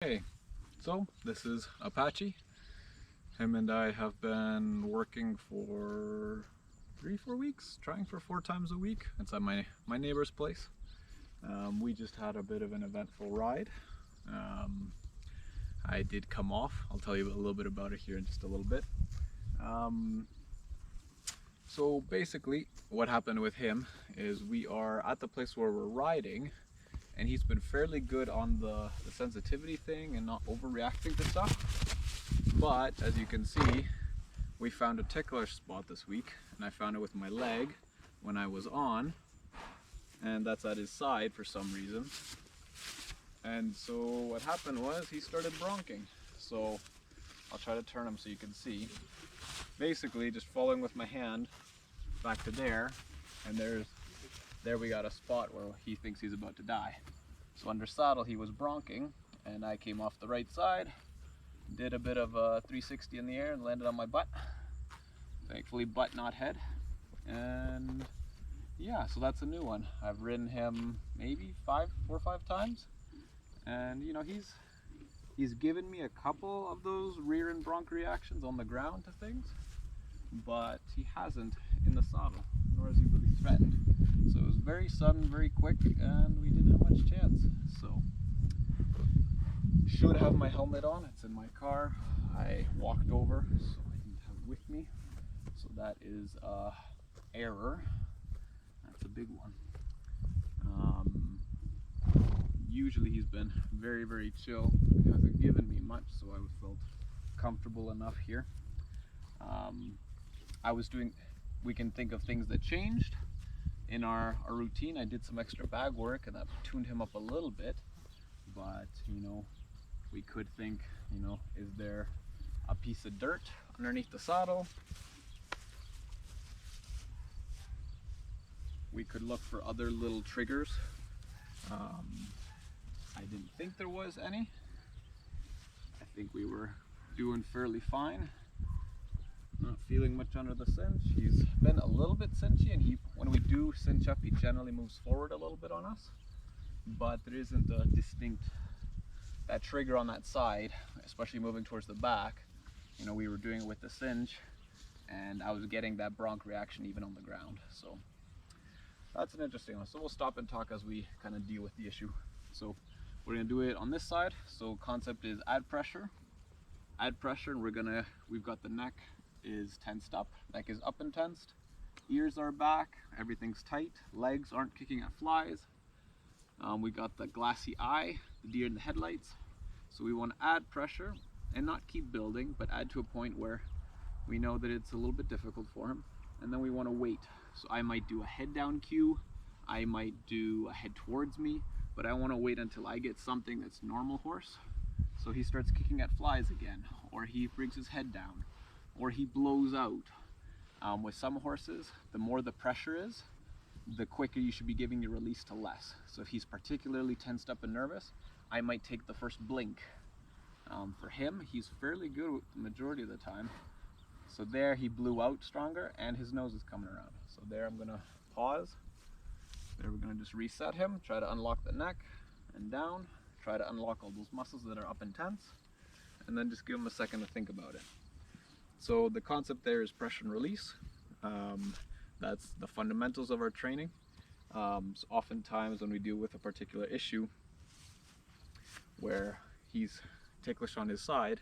Hey, so this is Apache. Him and I have been working for 3-4 weeks, trying for 4 times a week. It's at my neighbor's place. We just had a bit of an eventful ride. I did come off. I'll tell you a little bit about it here in just a little bit. So basically what happened with him is we are at the place where we're riding, and he's been fairly good on the sensitivity thing and not overreacting to stuff. But as you can see, we found a ticklish spot this week, and I found it with my leg when I was on, and that's at his side for some reason. And so what happened was he started bronching. So I'll try to turn him so you can see. Basically just following with my hand back to there, and there we got a spot where he thinks he's about to die. So under saddle he was bronching, and I came off the right side, did a bit of a 360 in the air and landed on my butt. Thankfully butt, not head. And yeah, so that's a new one. I've ridden him maybe 4 or 5 times, and you know, he's given me a couple of those rear end bronch reactions on the ground to things, but he hasn't in the saddle, nor has he really threatened. So it was very sudden, very quick, and we didn't have much chance. So should have my helmet on. It's in my car. I walked over, so I didn't have it with me. So that is error. That's a big one. Usually he's been very, very chill. He hasn't given me much, so I felt comfortable enough here. We can think of things that changed in our routine. I did some extra bag work, and that tuned him up a little bit. But you know, we could think, you know, is there a piece of dirt underneath the saddle? We could look for other little triggers. I didn't think there was any. I think we were doing fairly fine. Not feeling much under the cinch. He's been a little bit cinchy, and when we do cinch up, he generally moves forward a little bit on us. But there isn't a distinct that trigger on that side, especially moving towards the back. You know, we were doing it with the cinch, and I was getting that bronch reaction even on the ground. So that's an interesting one. So we'll stop and talk as we kind of deal with the issue. So we're gonna do it on this side. So concept is add pressure, and we've got the neck is tensed up, neck is up and tensed, ears are back, everything's tight, legs aren't kicking at flies. We got the glassy eye, the deer in the headlights. So we want to add pressure and not keep building, but add to a point where we know that it's a little bit difficult for him. And then we want to wait. So I might do a head down cue, I might do a head towards me, but I want to wait until I get something that's normal horse. So he starts kicking at flies again, or he brings his head down, or he blows out. With some horses, the more the pressure is, the quicker you should be giving your release to less. So if he's particularly tensed up and nervous, I might take the first blink. For him, he's fairly good the majority of the time. So there he blew out stronger, and his nose is coming around. So there I'm gonna pause. There we're gonna just reset him, try to unlock the neck and down, try to unlock all those muscles that are up and tense, and then just give him a second to think about it. So the concept there is pressure and release. That's the fundamentals of our training. So oftentimes when we deal with a particular issue where he's ticklish on his side,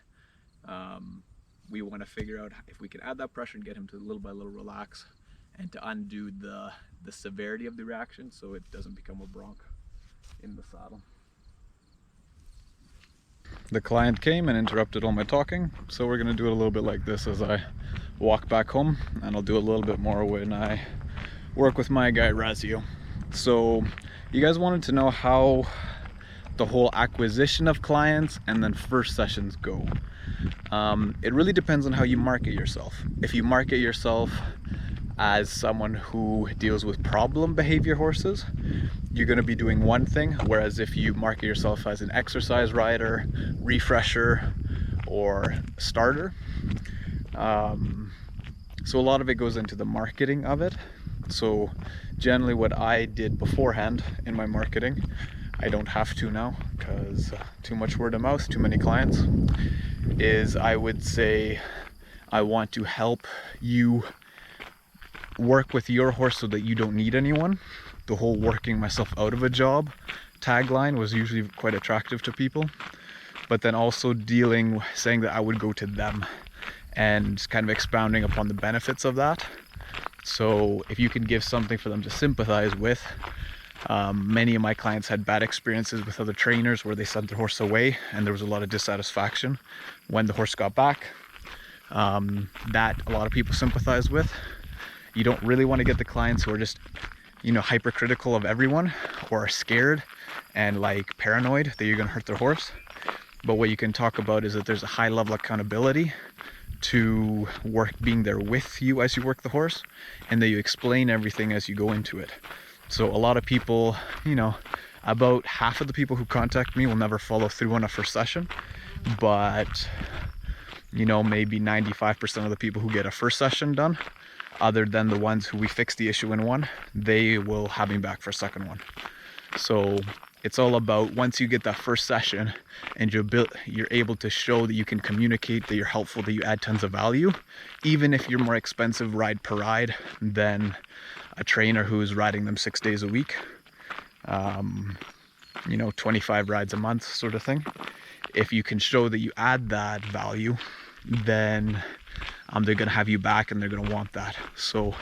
we want to figure out if we can add that pressure and get him to little by little relax, and to undo the severity of the reaction so it doesn't become a bronch in the saddle. The client came and interrupted all my talking, so we're going to do it a little bit like this as I walk back home, and I'll do a little bit more when I work with my guy Razio. So you guys wanted to know how the whole acquisition of clients and then first sessions go. It really depends on how you market yourself. If you market yourself as someone who deals with problem behavior horses, you're going to be doing one thing, whereas if you market yourself as an exercise rider, refresher, or starter, so a lot of it goes into the marketing of it. So generally what I did beforehand in my marketing, I don't have to now, because too much word of mouth, too many clients, is I would say I want to help you work with your horse so that you don't need anyone. The whole working myself out of a job tagline was usually quite attractive to people, but then also saying that I would go to them and kind of expounding upon the benefits of that. So if you can give something for them to sympathize with, many of my clients had bad experiences with other trainers where they sent their horse away and there was a lot of dissatisfaction when the horse got back. That a lot of people sympathize with. You don't really want to get the clients who are just, hypercritical of everyone or are scared and like paranoid that you're going to hurt their horse. But what you can talk about is that there's a high level of accountability to being there with you as you work the horse, and that you explain everything as you go into it. So a lot of people, about half of the people who contact me will never follow through on a first session, but maybe 95% of the people who get a first session done, other than the ones who we fix the issue in one, they will have me back for a second one. So it's all about, once you get that first session and you're able to show that you can communicate, that you're helpful, that you add tons of value, even if you're more expensive ride per ride than a trainer who's riding them 6 days a week, 25 rides a month sort of thing. If you can show that you add that value, then they're going to have you back and they're going to want that. So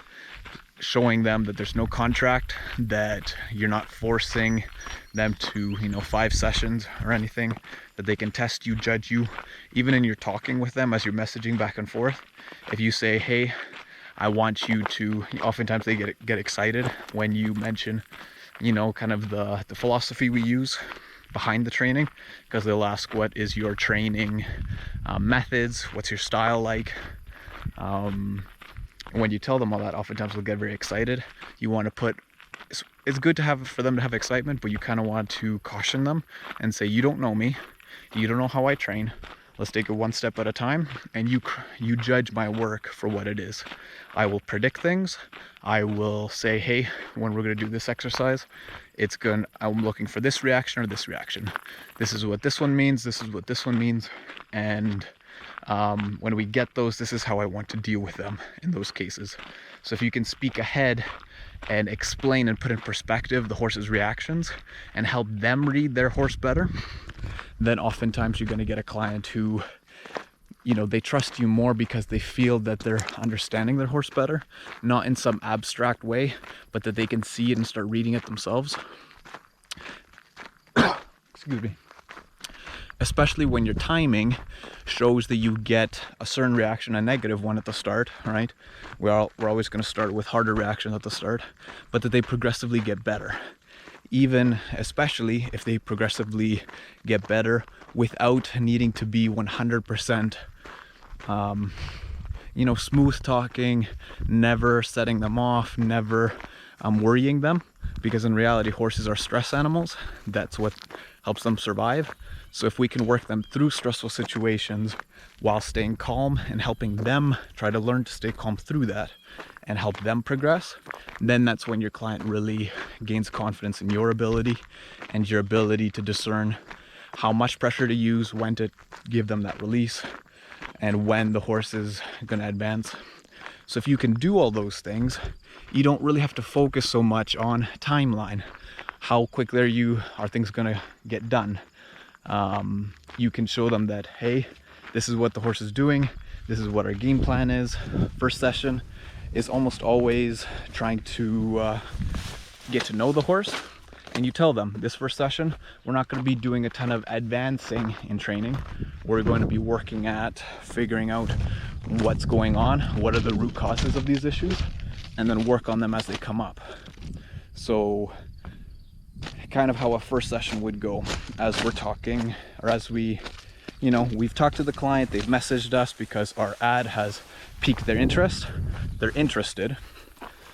showing them that there's no contract, that you're not forcing them to 5 sessions or anything, that they can test you, judge you, even in your talking with them as you're messaging back and forth. If you say, hey, I want you to, oftentimes they get excited when you mention kind of the philosophy we use behind the training, because they'll ask, what is your training methods, what's your style like? And when you tell them all that, oftentimes they'll get very excited. You want to put, it's good to have for them to have excitement, but you kind of want to caution them and say, you don't know me, you don't know how I train. Let's take it one step at a time, and you judge my work for what it is. I will predict things. I will say, hey, when we're going to do this exercise, I'm looking for this reaction or this reaction. This is what this one means. This is what this one means. And when we get those, this is how I want to deal with them in those cases. So if you can speak ahead and explain and put in perspective the horse's reactions and help them read their horse better, then oftentimes you're going to get a client who, they trust you more because they feel that they're understanding their horse better, not in some abstract way, but that they can see it and start reading it themselves. Excuse me. Especially when your timing shows that you get a certain reaction, a negative one at the start, right? We're always going to start with harder reactions at the start, but that they progressively get better. Even especially if they progressively get better without needing to be 100% smooth talking, never setting them off, never worrying them, because in reality horses are stress animals. That's what helps them survive. So if we can work them through stressful situations while staying calm and helping them try to learn to stay calm through that and help them progress, then that's when your client really gains confidence in your ability and your ability to discern how much pressure to use, when to give them that release, and when the horse is going to advance. So if you can do all those things, you don't really have to focus so much on timeline. How quickly are things going to get done? You can show them that, hey, this is what the horse is doing, this is what our game plan is. First session is almost always trying to get to know the horse, and you tell them, this first session we're not going to be doing a ton of advancing in training. We're going to be working at figuring out what's going on, what are the root causes of these issues, and then work on them as they come up. So kind of how a first session would go, as we're talking, or as we've talked to the client, they've messaged us because our ad has piqued their interest, they're interested.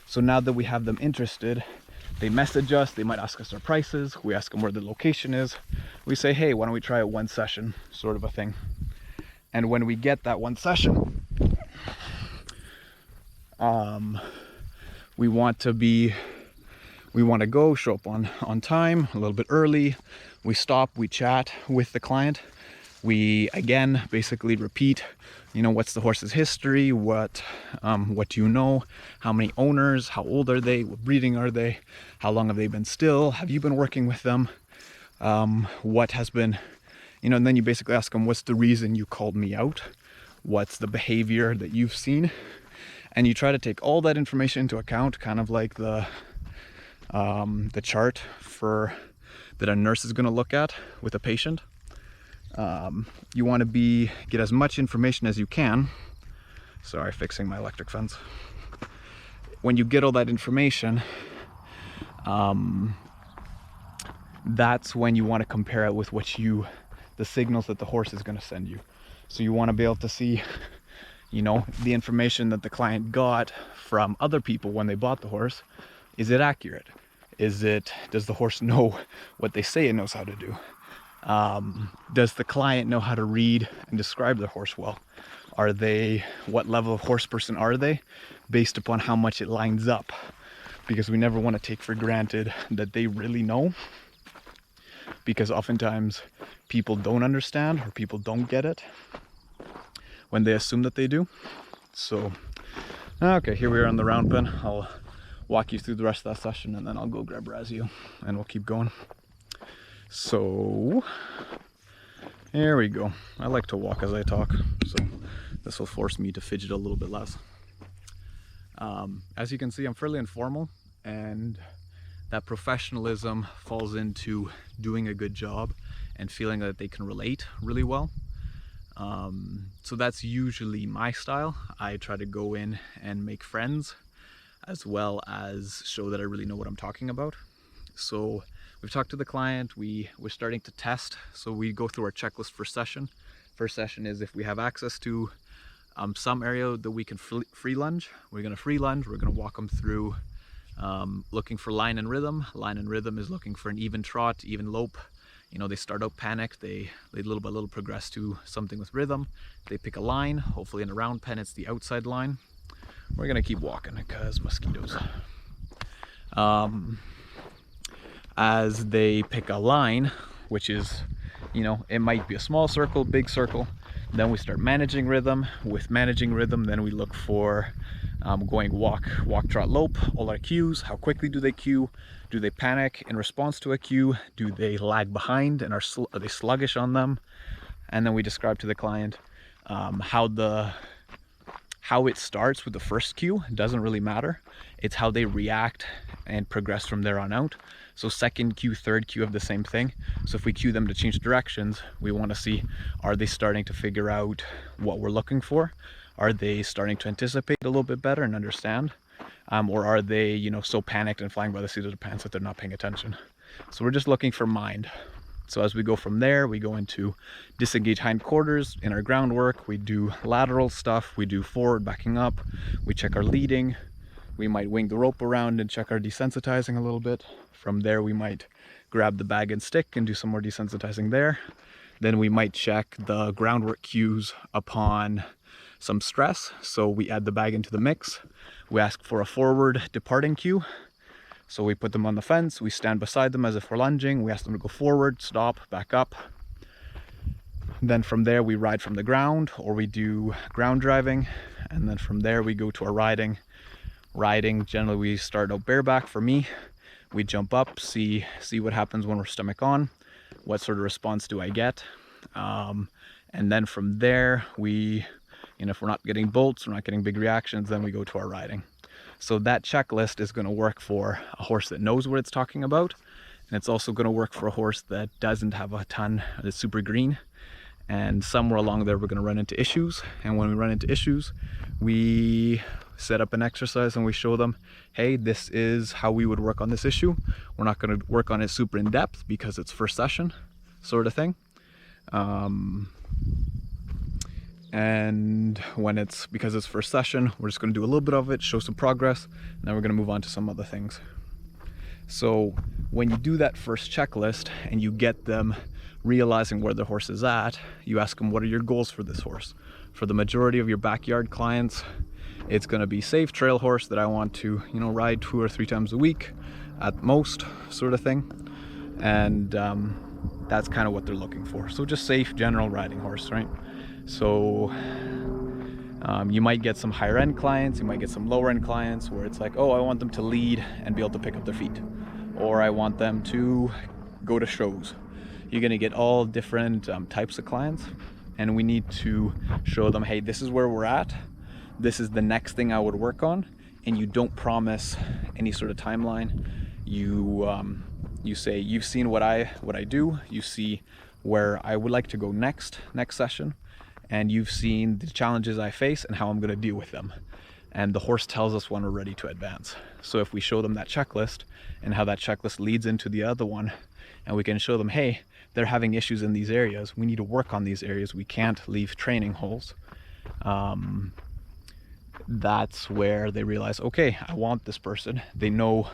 So now that we have them interested, they message us, they might ask us our prices, we ask them where the location is, we say, hey, why don't we try it one session, sort of a thing. And when we get that one session, we want to be We want to go, show up on time, a little bit early. We stop, we chat with the client. We, again, basically repeat, you know, what's the horse's history, what do you know, how many owners, how old are they, what breeding are they, how long have they been still, have you been working with them, what has been, you know, and then you basically ask them, what's the reason you called me out, what's the behavior that you've seen, and you try to take all that information into account, kind of like the chart that a nurse is going to look at with a patient. You want to get as much information as you can. Sorry, fixing my electric fence. When you get all that information, that's when you want to compare it with the signals that the horse is going to send you. So you want to be able to see, you know, the information that the client got from other people when they bought the horse. Is it accurate? Does the horse know what they say it knows how to do? Does the client know how to read and describe their horse well? What level of horse person are they, based upon how much it lines up? Because we never want to take for granted that they really know, because oftentimes people don't understand or people don't get it when they assume that they do. So, okay, here we are on the round pen. I'll walk you through the rest of that session and then I'll go grab Razio and we'll keep going. So there we go. I like to walk as I talk, so this will force me to fidget a little bit less. As you can see, I'm fairly informal, and that professionalism falls into doing a good job and feeling that they can relate really well. So that's usually my style. I try to go in and make friends as well as show that I really know what I'm talking about. So we've talked to the client, we're starting to test, so we go through our checklist for session. First session is if we have access to some area that we can free lunge, we're going to free lunge, we're going to walk them through looking for line and rhythm. Line and rhythm is looking for an even trot, even lope. You know, they start out panicked, they little by little progress to something with rhythm. They pick a line, hopefully in a round pen it's the outside line. We're going to keep walking because mosquitoes. As they pick a line, which is, you know, it might be a small circle, big circle, then we start managing rhythm. With managing rhythm, then we look for going walk, trot, lope, all our cues. How quickly do they cue? Do they panic in response to a cue? Do they lag behind and are they sluggish on them? And then we describe to the client how it starts with the first cue. It doesn't really matter. It's how they react and progress from there on out. So second cue, third cue of the same thing. So if we cue them to change directions, we want to see, are they starting to figure out what we're looking for? Are they starting to anticipate a little bit better and understand? Or are they, you know, so panicked and flying by the seat of their pants that they're not paying attention? So we're just looking for mind. So as we go from there, we go into disengage hindquarters in our groundwork. We do lateral stuff. We do forward backing up. We check our leading. We might wing the rope around and check our desensitizing a little bit. From there, we might grab the bag and stick and do some more desensitizing there. Then we might check the groundwork cues upon some stress. So we add the bag into the mix. We ask for a forward departing cue. So we put them on the fence, we stand beside them as if we're lunging, we ask them to go forward, stop, back up. Then from there we ride from the ground, or we do ground driving, and then from there we go to our riding. Riding, generally we start out bareback for me. We jump up, see what happens when we're stomach on, what sort of response do I get. And then from there, if we're not getting bolts, we're not getting big reactions, then we go to our riding. So that checklist is going to work for a horse that knows what it's talking about, and it's also going to work for a horse that doesn't have a ton, that's super green. And somewhere along there we're going to run into issues, and when we run into issues, we set up an exercise and we show them, hey, this is how we would work on this issue. We're not going to work on it super in depth because it's first session sort of thing. And because it's first session, we're just going to do a little bit of it, show some progress, and then we're going to move on to some other things. So when you do that first checklist and you get them realizing where the horse is at, you ask them, what are your goals for this horse? For the majority of your backyard clients, it's going to be safe trail horse that I want to, ride 2 or 3 times a week. at most, sort of thing. And that's kind of what they're looking for. So just safe, general riding horse, right? So you might get some higher end clients, you might get some lower end clients where it's like, oh, I want them to lead and be able to pick up their feet, or I want them to go to shows. You're going to get all different types of clients, and we need to show them, hey, this is where we're at, this is the next thing I would work on, and you don't promise any sort of timeline. You say, you've seen what I do, you see where I would like to go next session, and you've seen the challenges I face and how I'm going to deal with them. And the horse tells us when we're ready to advance. So if we show them that checklist and how that checklist leads into the other one, and we can show them, hey, they're having issues in these areas, we need to work on these areas, we can't leave training holes. That's where they realize, okay, I want this person. They know,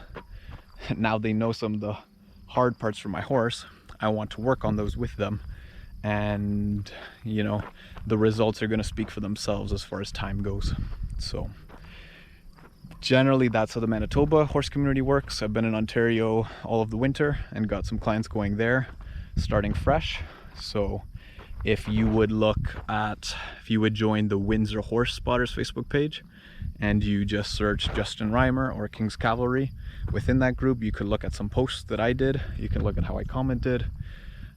now they know some of the hard parts for my horse. I want to work on those with them. And, you know, the results are going to speak for themselves as far as time goes. So generally that's how the Manitoba horse community works. I've been in Ontario all of the winter and got some clients going there, starting fresh. So if you would join the Windsor Horse Spotters Facebook page and you just search Justin Reimer or King's Cavalry, within that group you could look at some posts that I did, you can look at how I commented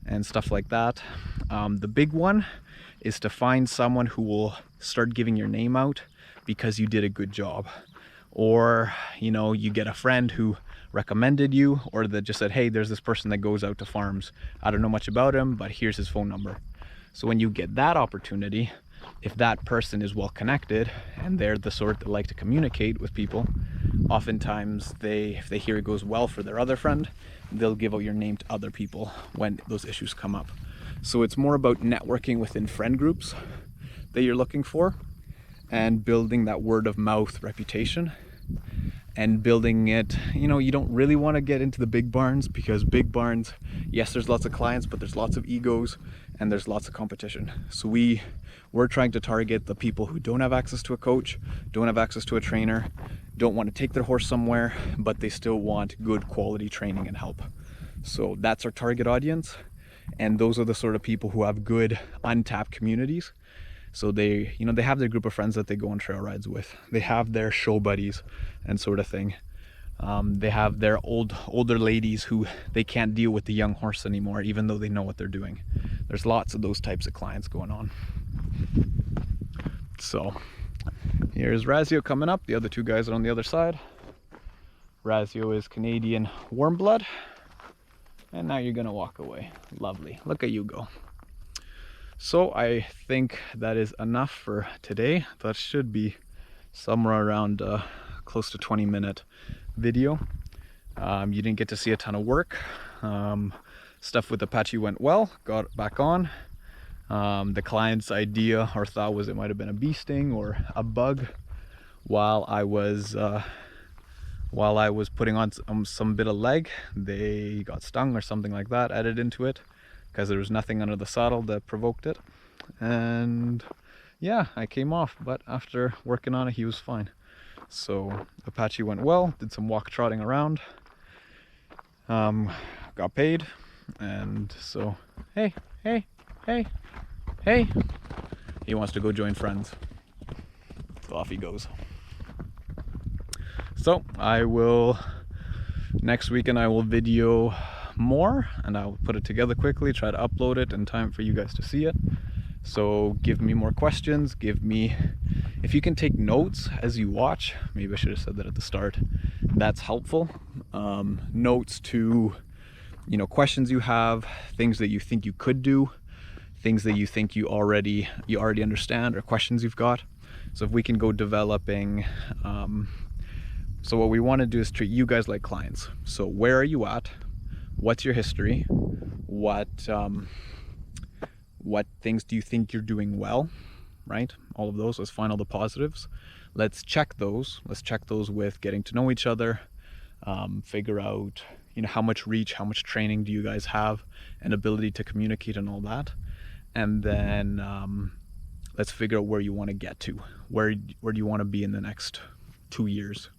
and stuff like that. The big one is to find someone who will start giving your name out because you did a good job, or you know, you get a friend who recommended you, or that just said, hey, there's this person that goes out to farms, I don't know much about him, but here's his phone number. So when you get that opportunity, if that person is well connected and they're the sort that like to communicate with people, oftentimes if they hear it goes well for their other friend, they'll give out your name to other people when those issues come up. So it's more about networking within friend groups that you're looking for, and building that word of mouth reputation, and building it, you know, you don't really want to get into the big barns, because big barns, yes, there's lots of clients, but there's lots of egos and there's lots of competition. So we're trying to target the people who don't have access to a coach, don't have access to a trainer, don't want to take their horse somewhere, but they still want good quality training and help. So that's our target audience. And those are the sort of people who have good untapped communities. So they, you know, they have their group of friends that they go on trail rides with. They have their show buddies and sort of thing. They have their older ladies who they can't deal with the young horse anymore, even though they know what they're doing. There's lots of those types of clients going on. So here's Razio coming up. The other two guys are on the other side. Razio is Canadian warm blood. And now you're gonna walk away. Lovely. Look at you go. So I think that is enough for today. That should be somewhere around close to 20-minute video. You didn't get to see a ton of work. Stuff with Apache went well, got back on. The client's idea or thought was it might have been a bee sting or a bug while I was putting on some bit of leg. They got stung or something like that, added into it, because there was nothing under the saddle that provoked it. And yeah, I came off, but after working on it, he was fine. So Apache went well, did some walk trotting around, got paid, and so hey, he wants to go join friends. So off he goes. So next weekend I will video more, and I'll put it together quickly, try to upload it in time for you guys to see it. So give me more questions, if you can take notes as you watch, maybe I should have said that at the start, that's helpful. Notes to, you know, questions you have, things that you think you could do, things that you think you already understand, or questions you've got. So if we can go developing, so what we want to do is treat you guys like clients. So where are you at? What's your history? What things do you think you're doing well, right? All of those, let's find all the positives. Let's check those. Let's check those with getting to know each other, figure out, you know, how much reach, how much training do you guys have, and ability to communicate and all that. And then let's figure out where you want to get to. Where do you want to be in the next 2 years,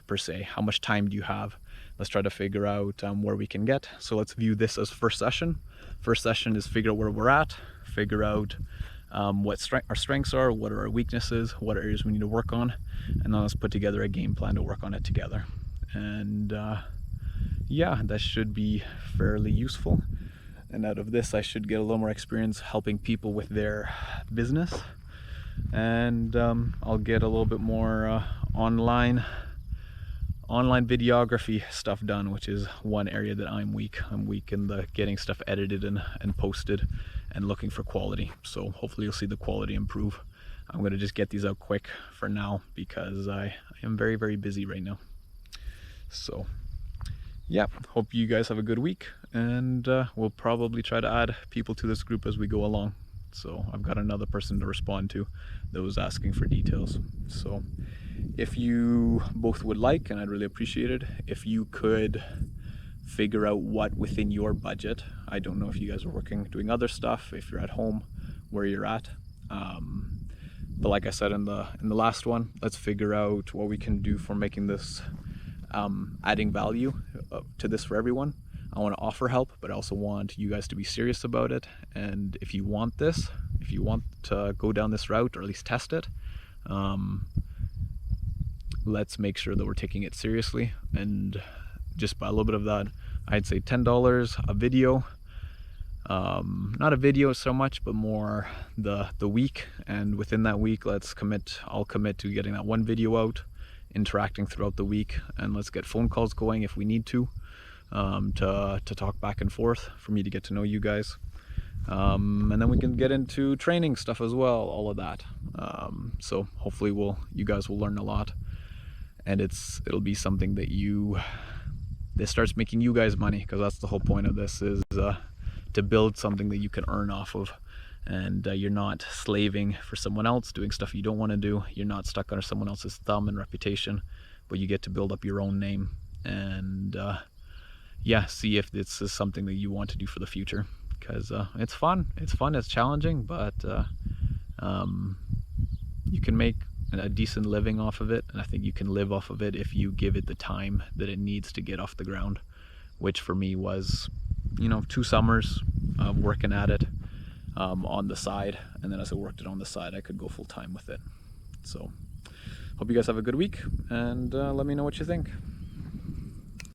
per se? How much time do you have? let's try to figure out where we can get. So let's view this as first session. First session is figure out where we're at, figure out what our strengths are, what are our weaknesses, what areas we need to work on, and then let's put together a game plan to work on it together. And yeah, that should be fairly useful. And out of this, I should get a little more experience helping people with their business. And I'll get a little bit more online videography stuff done, which is one area that I'm weak. I'm weak in the getting stuff edited and posted and looking for quality. So hopefully you'll see the quality improve. I'm gonna just get these out quick for now because I am very, very busy right now. So yeah, hope you guys have a good week, and we'll probably try to add people to this group as we go along. So I've got another person to respond to that was asking for details. So if you both would like, and I'd really appreciate it, if you could figure out what within your budget, I don't know if you guys are working, doing other stuff, if you're at home, where you're at. But like I said in the last one, let's figure out what we can do for making this adding value to this for everyone. I want to offer help, but I also want you guys to be serious about it. And if you want this, if you want to go down this route or at least test it, let's make sure that we're taking it seriously. And just by a little bit of that, I'd say $10 a video. Not a video so much, but more the week. And within that week, I'll commit to getting that one video out, interacting throughout the week, and let's get phone calls going if we need to talk back and forth for me to get to know you guys, and then we can get into training stuff as well, all of that. So hopefully you guys will learn a lot, and it'll be something that this starts making you guys money, because that's the whole point of this, is to build something that you can earn off of. And you're not slaving for someone else, doing stuff you don't want to do. You're not stuck under someone else's thumb and reputation, but you get to build up your own name and yeah, see if this is something that you want to do for the future, because it's fun, it's challenging, but you can make a decent living off of it, and I think you can live off of it if you give it the time that it needs to get off the ground, which for me was 2 summers of working at it on the side, and then as I worked it on the side, I could go full time with it. So hope you guys have a good week, and let me know what you think.